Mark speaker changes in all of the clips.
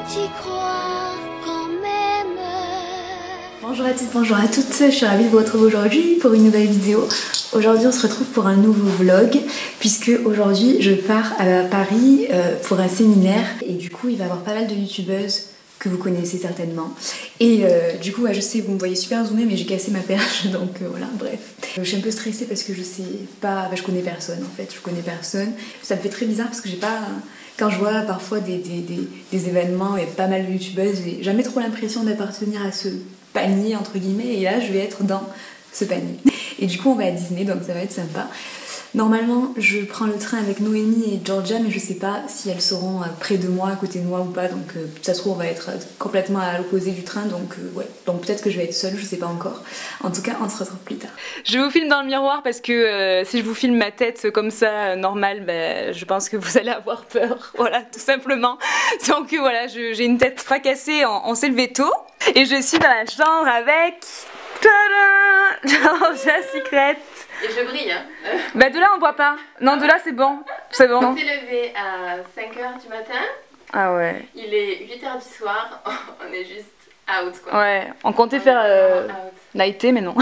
Speaker 1: t'y crois quand même.
Speaker 2: Bonjour à toutes, bonjour à toutes, je suis ravie de vous retrouver aujourd'hui pour une nouvelle vidéo. Aujourd'hui on se retrouve pour un nouveau vlog puisque aujourd'hui je pars à Paris pour un séminaire et du coup il va y avoir pas mal de youtubeuses que vous connaissez certainement et du coup ouais, je sais vous me voyez super zoomée mais j'ai cassé ma perche donc voilà bref. Je suis un peu stressée parce que je sais pas, je connais personne en fait, je connais personne. Ça me fait très bizarre parce que j'ai pas... Quand je vois parfois des événements et pas mal de youtubeuses, j'ai jamais trop l'impression d'appartenir à ce panier entre guillemets et là je vais être dans ce panier. Et du coup on va à Disney donc ça va être sympa. Normalement je prends le train avec Noémie et Georgia mais je sais pas si elles seront près de moi, à côté de moi ou pas donc ça se trouve on va être complètement à l'opposé du train donc ouais, donc peut-être que je vais être seule, je sais pas encore. En tout cas on se retrouve plus tard. Je vous filme dans le miroir parce que si je vous filme ma tête comme ça normale, je pense que vous allez avoir peur, voilà tout simplement. Donc voilà, j'ai une tête fracassée, on s'est levé tôt et je suis dans la chambre avec Georgia Secret.
Speaker 3: Et je brille hein.
Speaker 2: Bah de là on voit pas. Non de là c'est bon. C'est bon.
Speaker 3: On s'est levé à 5h du matin.
Speaker 2: Ah ouais.
Speaker 3: Il est 8h du soir. On est juste out quoi.
Speaker 2: Ouais, on comptait faire nighté mais non.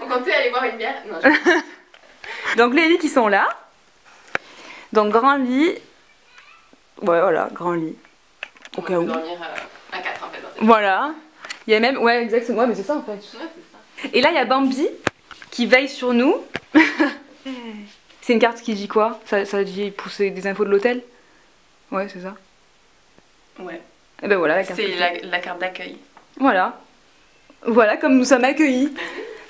Speaker 3: On comptait aller boire une bière. Non,
Speaker 2: donc les lits qui sont là. Donc grand lit. Ouais voilà, grand lit. Au cas où.
Speaker 3: On va dormir à 4 en fait.
Speaker 2: Voilà. Il y a même... Ouais exactement, mais c'est ça en fait.
Speaker 3: Ouais, c'est ça.
Speaker 2: Et là il y a Bambi qui veille sur nous. C'est une carte qui dit quoi? Ça dit pousser des infos de l'hôtel? Ouais, c'est ça.
Speaker 3: Ouais.
Speaker 2: Et ben voilà la carte.
Speaker 3: C'est la carte d'accueil.
Speaker 2: Voilà. Voilà comme nous sommes accueillis.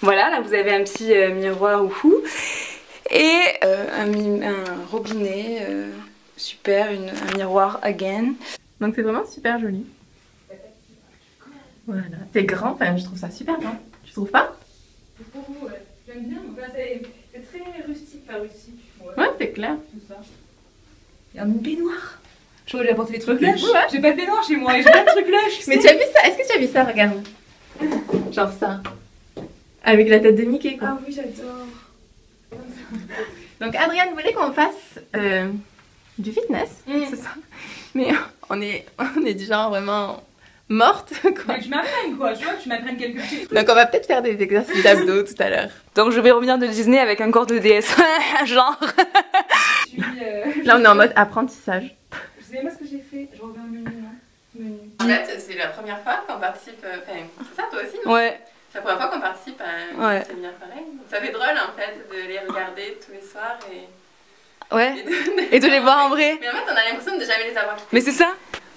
Speaker 2: Voilà, là vous avez un petit miroir ou fou. Et un robinet. Super, un miroir again.
Speaker 3: Donc c'est vraiment super joli. Voilà. C'est grand, enfin je trouve ça super grand. Tu trouves pas?
Speaker 2: Ouais. J'aime bien, c'est très rustique, pas rustique.
Speaker 3: Ouais, c'est clair.
Speaker 2: Tout ça. Il y a une baignoire. Je crois que j'ai apporté des trucs lèches.
Speaker 3: Ouais.
Speaker 2: J'ai pas de baignoire chez moi et j'ai pas de trucs lèches.
Speaker 3: Mais tu as vu ça? Est-ce que tu as vu ça? Regarde. Genre ça. Avec la tête de Mickey quoi.
Speaker 2: Ah oui, j'adore.
Speaker 3: Donc Adrienne voulait qu'on fasse du fitness, c'est ça. Mais on est du genre vraiment morte quoi.
Speaker 2: Tu m'apprennes quoi, tu vois, tu m'apprennes quelque chose.
Speaker 3: Donc on va peut-être faire des exercices d'abdos tout à l'heure.
Speaker 2: Donc je vais revenir de Disney avec un corps de déesse. Genre.
Speaker 3: Là on est en mode apprentissage.
Speaker 2: Je sais pas ce que j'ai fait, je reviens au menu là.
Speaker 3: En fait c'est la première fois qu'on participe, enfin c'est ça toi aussi non?
Speaker 2: Ouais.
Speaker 3: C'est la première fois qu'on participe à un séminaire pareil. Ça fait drôle en fait de les regarder tous les soirs et...
Speaker 2: Ouais. Et de les voir en vrai.
Speaker 3: Mais en fait on a l'impression de jamais les avoir quittés.
Speaker 2: Mais c'est ça.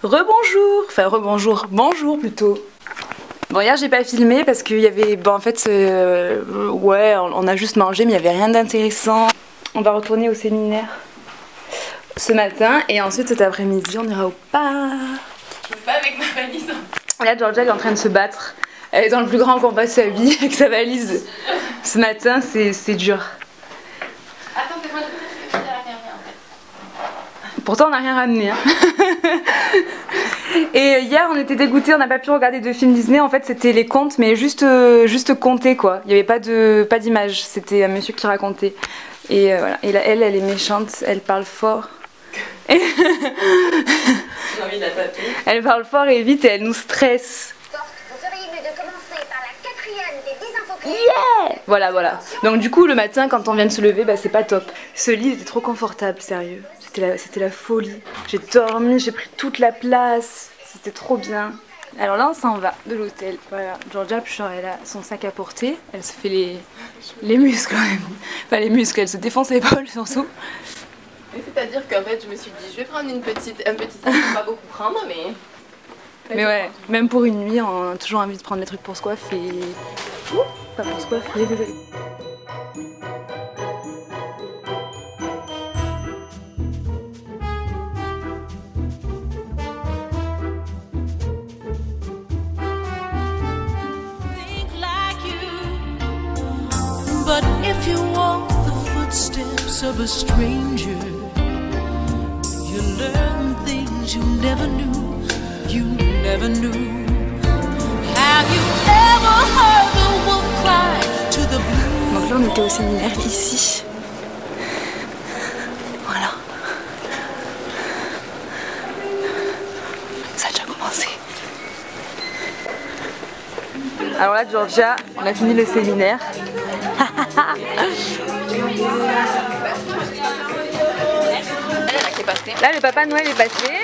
Speaker 2: Rebonjour. Enfin rebonjour. Bonjour plutôt. Bon hier j'ai pas filmé parce qu'il y avait... Bon en fait ouais on a juste mangé mais il y avait rien d'intéressant. On va retourner au séminaire ce matin et ensuite cet après-midi on ira au parc.
Speaker 3: Je veux pas avec ma valise.
Speaker 2: Là Georgia elle est en train de se battre. Elle est dans le plus grand combat de sa vie avec sa valise. Ce matin c'est dur.
Speaker 3: Attends c'est moi je vais rien en fait.
Speaker 2: Pourtant on n'a rien ramené hein. Et hier on était dégoûtés, on n'a pas pu regarder de film Disney. En fait c'était les contes mais juste comptés quoi. Il n'y avait pas d'image, c'était un monsieur qui racontait. Et voilà, et là elle est méchante, elle parle fort.
Speaker 3: J'ai envie de la taper.
Speaker 2: Elle parle fort et vite et elle nous stresse.
Speaker 1: Vous auriez mieux de commencer par la 4e des 10 infos clés.
Speaker 2: Yeah! Voilà. Donc du coup le matin quand on vient de se lever, c'est pas top. Ce lit était trop confortable, sérieux. C'était la folie. J'ai dormi, j'ai pris toute la place. C'était trop bien. Alors là on s'en va de l'hôtel. Voilà, Georgia elle a son sac à porter. Elle se fait les muscles quand même. Enfin les muscles, elle se défonce l'épaule surtout.
Speaker 3: C'est-à-dire qu'en fait je me suis dit je vais prendre un petit sac pour pas beaucoup prendre
Speaker 2: Mais ouais, même pour une nuit on a toujours envie de prendre des trucs pour se coiffer. Pas pour se coiffer, désolé.
Speaker 4: But if you walk the footsteps of a stranger, you learn things you never knew. Have you ever heard the wolf cry to the blue?
Speaker 2: Donc là on était au séminaire ici. Voilà. Alors là, Georgia, on a fini le séminaire. Là, le Papa Noël est passé.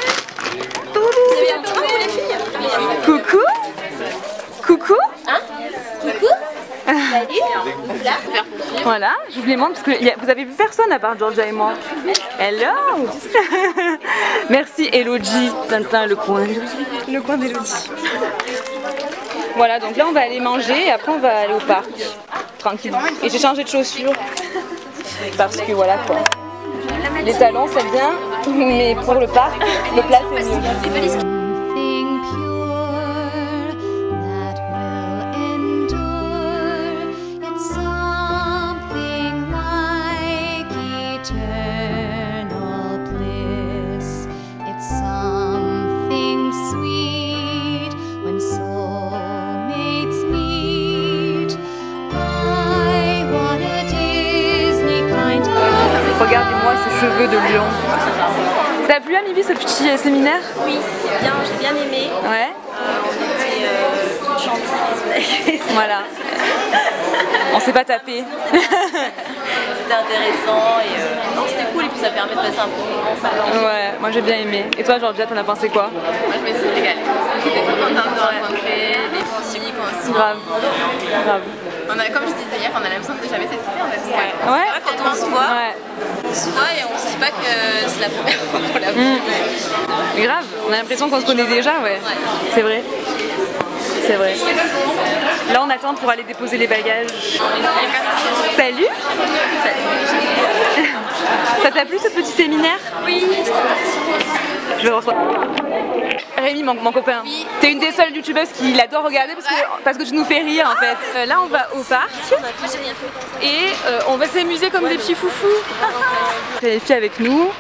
Speaker 2: Coucou. Coucou.
Speaker 5: Hein? Coucou. Salut.
Speaker 2: Voilà, je vous les montre parce que vous avez vu personne à part Georgia et moi. Hello. Merci Elodie. Tintin, le coin d'Elodie. Le coin d'Elodie. Voilà, donc là on va aller manger et après on va aller au parc. Tranquille. Et j'ai changé de chaussures. Parce que voilà quoi. Les talons c'est bien, mais pour le parc, le plat c'est mieux.
Speaker 6: Something pure that will endure. It's something like eternal bliss. It's something sweet when soulmates meet. I want a Disney kind of.
Speaker 2: Regardez-moi ces cheveux de lion. Ça a plu à Mivi ce petit séminaire?
Speaker 5: Oui, c'était bien, j'ai bien aimé.
Speaker 2: Ouais.
Speaker 5: On était toutes gentilles.
Speaker 2: Voilà. On s'est pas tapé.
Speaker 5: C'était intéressant et non, c'était cool et puis ça permet de passer un bon moment.
Speaker 2: Ouais, moi j'ai bien aimé. Et toi Georgia, t'en as pensé quoi?
Speaker 3: Moi je me suis régalée. J'étais trop contente de rencontrer les filles qu'on
Speaker 2: Grave. Grave.
Speaker 3: On a, comme je disais hier, on a l'impression de jamais s'être quittés en fait.
Speaker 2: Ouais.
Speaker 3: Quand on se voit,
Speaker 2: Ouais.
Speaker 3: on se voit et on se dit pas que c'est la première fois qu'on l'a vu.
Speaker 2: Grave, on a l'impression qu'on se connaît déjà, ouais. C'est vrai. C'est vrai. Là on attend pour aller déposer les bagages. Salut. Ça t'a plu ce petit séminaire? Oui. Je le reçois. Rémi, mon copain, t'es une des seules youtubeuses qui l'adore regarder parce que tu nous fais rire en fait. Là on va au parc et on va s'amuser comme des petits foufous. Les filles avec nous.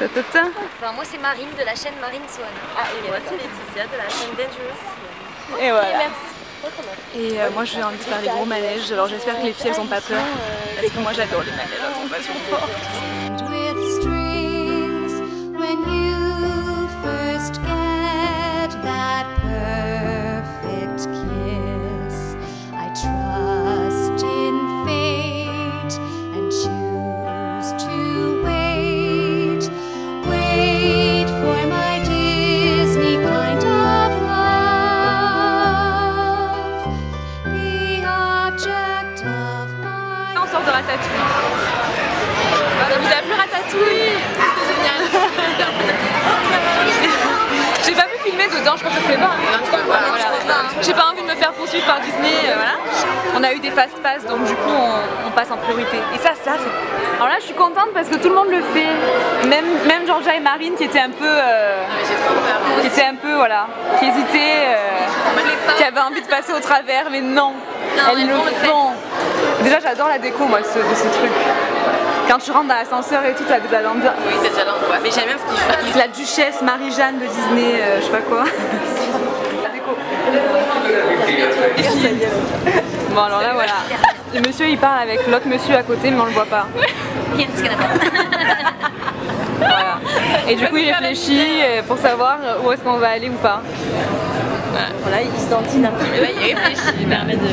Speaker 5: Enfin, moi c'est Marine de la chaîne Marine Swan. Ah, et moi c'est Laetitia de la chaîne Dangerous.
Speaker 2: Et voilà.
Speaker 5: Merci.
Speaker 2: Et moi j'ai envie de faire les gros manèges, alors j'espère que les filles elles ont pas peur. Parce que moi j'adore les manèges, elles sont vachement fortes.
Speaker 6: With strings when you first get that perfect kiss. I trust in fate and choose to wait. Wait for my Disney kind of love. The object of my.
Speaker 2: On sort de Ratatouille. Ça vous a plu Ratatouille? C'était génial. J'ai pas pu filmer dedans, je pense que c'est pas. Voilà. J'ai pas envie de me faire poursuivre par Disney, voilà. On a eu des fast pass donc du coup on passe en priorité. Et ça c'est. Alors là je suis contente parce que tout le monde le fait. Même Georgia et Marine qui étaient un peu. Voilà. Qui hésitaient, qui avaient envie de passer au travers, mais non. Elles le font. Déjà j'adore la déco moi de ce truc. Quand tu rentres dans l'ascenseur et tout, t'as déjà l'ambiance.
Speaker 3: Oui, t'as déjà l'ambiance. Mais j'aime bien ce qu'ils font.
Speaker 2: C'est la duchesse Marie-Jeanne de Disney, je sais pas quoi. La déco. Bon alors là voilà. Le monsieur il parle avec l'autre monsieur à côté mais on le voit pas. Voilà. Et du coup il réfléchit pour savoir où est-ce qu'on va aller ou pas.
Speaker 5: Voilà, il se dentine un petit peu.
Speaker 3: Il réfléchit, il permet de...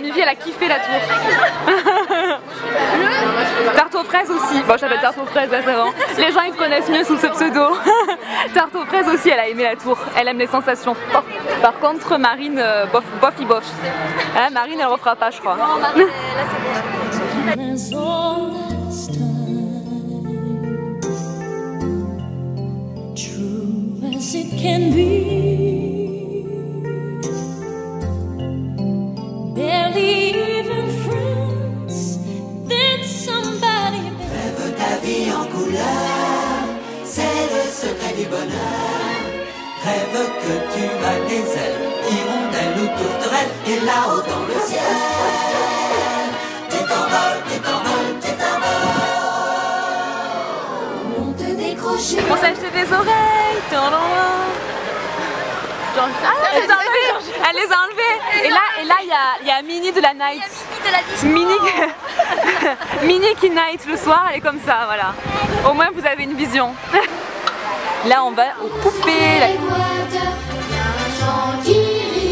Speaker 2: Mivi elle a kiffé la tour. Tarte aux fraises aussi. Bon, j'appelle tarte aux fraises là, ça va. Les gens ils te connaissent mieux sous ce pseudo. Tarte aux fraises aussi, elle a aimé la tour. Elle aime les sensations fortes. Par contre, Marine, bof. Hein, Marine, elle refera pas, je crois.
Speaker 6: Non, Marine, là c'est bon.
Speaker 4: As all this time, true as it can be, barely even friends, then somebody.
Speaker 7: Rêve ta vie en couleur, c'est le secret du bonheur. Rêve que tu as des ailes, hirondelles ou tourterelles, et là-haut dans le ciel, tu t'envoles, tu t'envoles, tu t'envoles.
Speaker 6: On te décroche.
Speaker 2: On s'est acheté des oreilles. Elle les a enlevées. Elle les a enlevées. Et là il y a Minnie de la Night. Minnie qui night le soir, elle est comme ça, voilà. Au moins vous avez une vision. Là on va aux poupées.
Speaker 6: Gentil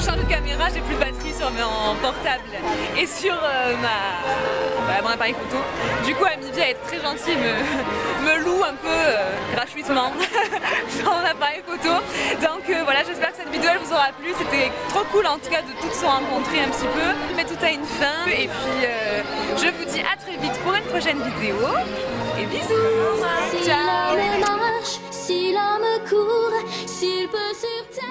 Speaker 8: changé de caméra, j'ai plus de batterie sur mon portable et sur mon appareil photo. Du coup, Amivia est très gentille, me loue un peu gratuitement son appareil photo. Donc voilà, j'espère que cette vidéo elle vous aura plu. C'était trop cool en tout cas de toutes se rencontrer un petit peu. Mais tout a une fin et puis je vous dis à très vite pour une prochaine vidéo. Et bisous. Ciao.
Speaker 6: Si l'homme court, s'il peut sur terre.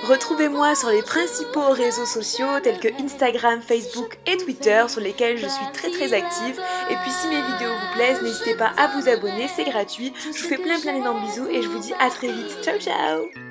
Speaker 2: Retrouvez-moi sur les principaux réseaux sociaux tels que Instagram, Facebook et Twitter sur lesquels je suis très active. Et puis si mes vidéos vous plaisent, n'hésitez pas à vous abonner, c'est gratuit. Je vous fais plein d'énormes bisous et je vous dis à très vite. Ciao ciao.